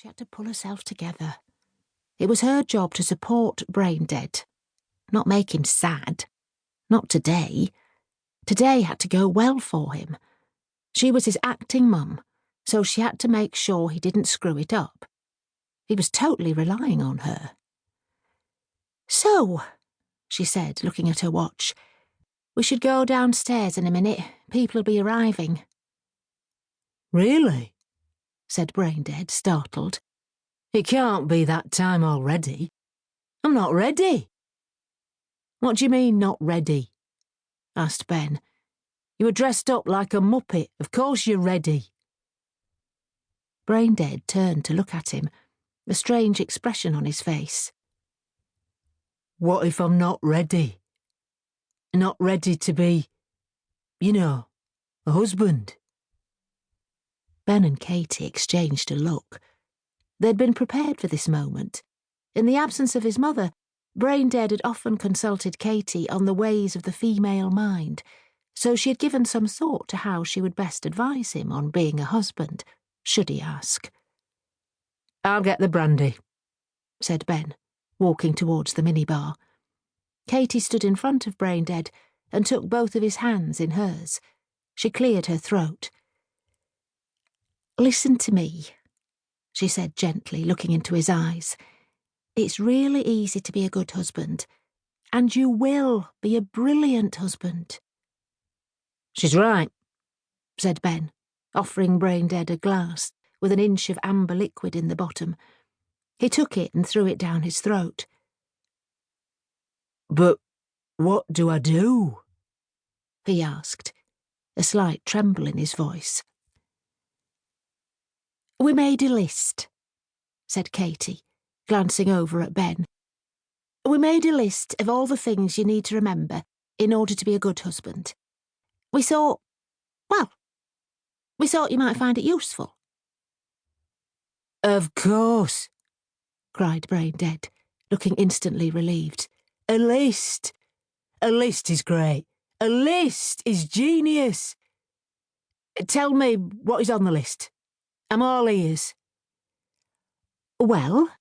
She had to pull herself together. It was her job to support Braindead, not make him sad. Not today. Today had to go well for him. She was his acting mum, so she had to make sure he didn't screw it up. He was totally relying on her. "So," she said, looking at her watch, "we should go downstairs in a minute. People'll be arriving." "Really?" said Braindead, startled. "It can't be that time already. I'm not ready." "What do you mean, not ready?" asked Ben. "You were dressed up like a muppet. Of course you're ready." Braindead turned to look at him, a strange expression on his face. "What if I'm not ready? Not ready to be, a husband?" Ben and Katy exchanged a look. They'd been prepared for this moment. In the absence of his mother, Braindead had often consulted Katy on the ways of the female mind, so she had given some thought to how she would best advise him on being a husband, should he ask. "I'll get the brandy," said Ben, walking towards the minibar. Katy stood in front of Braindead and took both of his hands in hers. She cleared her throat. "Listen to me," she said gently, looking into his eyes. "It's really easy to be a good husband, and you will be a brilliant husband." "She's right," said Ben, offering Braindead a glass with an inch of amber liquid in the bottom. He took it and threw it down his throat. "But what do I do?" he asked, a slight tremble in his voice. "We made a list," said Katy, glancing over at Ben. "We made a list of all the things you need to remember in order to be a good husband. We thought you might find it useful." "Of course," cried Braindead, looking instantly relieved. "A list! A list is great. A list is genius. Tell me what is on the list. I'm all ears." "Well,"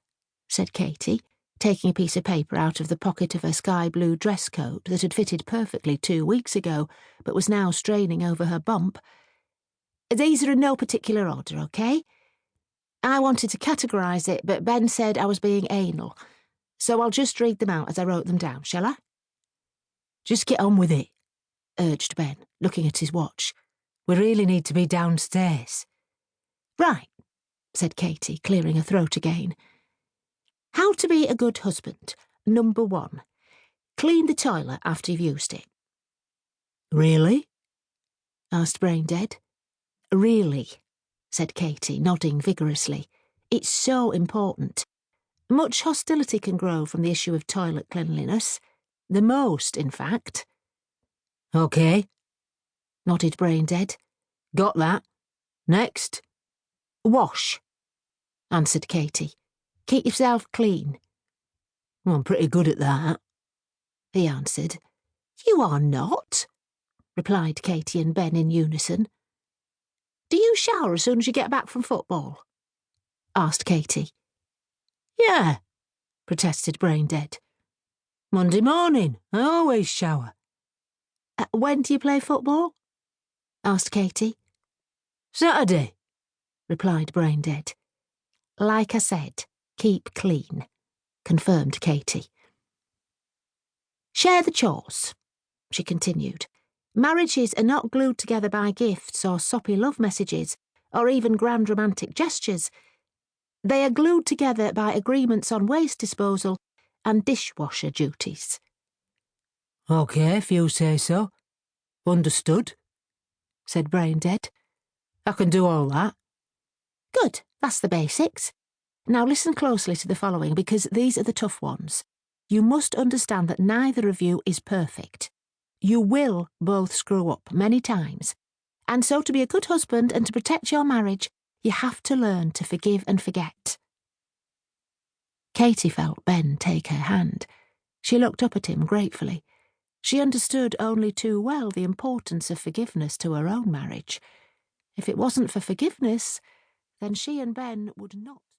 said Katy, taking a piece of paper out of the pocket of her sky-blue dress coat that had fitted perfectly 2 weeks ago, but was now straining over her bump. "These are in no particular order, OK? I wanted to categorise it, but Ben said I was being anal, so I'll just read them out as I wrote them down, shall I?" "Just get on with it," urged Ben, looking at his watch. "We really need to be downstairs." "Right," said Katy, clearing her throat again. "How to be a good husband. Number 1. Clean the toilet after you've used it." "Really?" asked Braindead. "Really," said Katy, nodding vigorously. "It's so important. Much hostility can grow from the issue of toilet cleanliness. The most, in fact." "OK," nodded Braindead. "Got that. Next." "Wash," answered Katy. "Keep yourself clean." "Well, I'm pretty good at that," he answered. "You are not," replied Katy and Ben in unison. "Do you shower as soon as you get back from football?" asked Katy. "Yeah," protested Braindead. "Monday morning. I always shower." "When do you play football?" asked Katy. "Saturday," replied Braindead. "Like I said, keep clean," confirmed Katy. "Share the chores," she continued. "Marriages are not glued together by gifts or soppy love messages or even grand romantic gestures. They are glued together by agreements on waste disposal and dishwasher duties." "OK, if you say so. Understood," said Braindead. "I can do all that." "Good, that's the basics. Now listen closely to the following, because these are the tough ones. You must understand that neither of you is perfect. You will both screw up many times, and so to be a good husband and to protect your marriage, you have to learn to forgive and forget." Katy felt Ben take her hand. She looked up at him gratefully. She understood only too well the importance of forgiveness to her own marriage. If it wasn't for forgiveness, then she and Ben would not.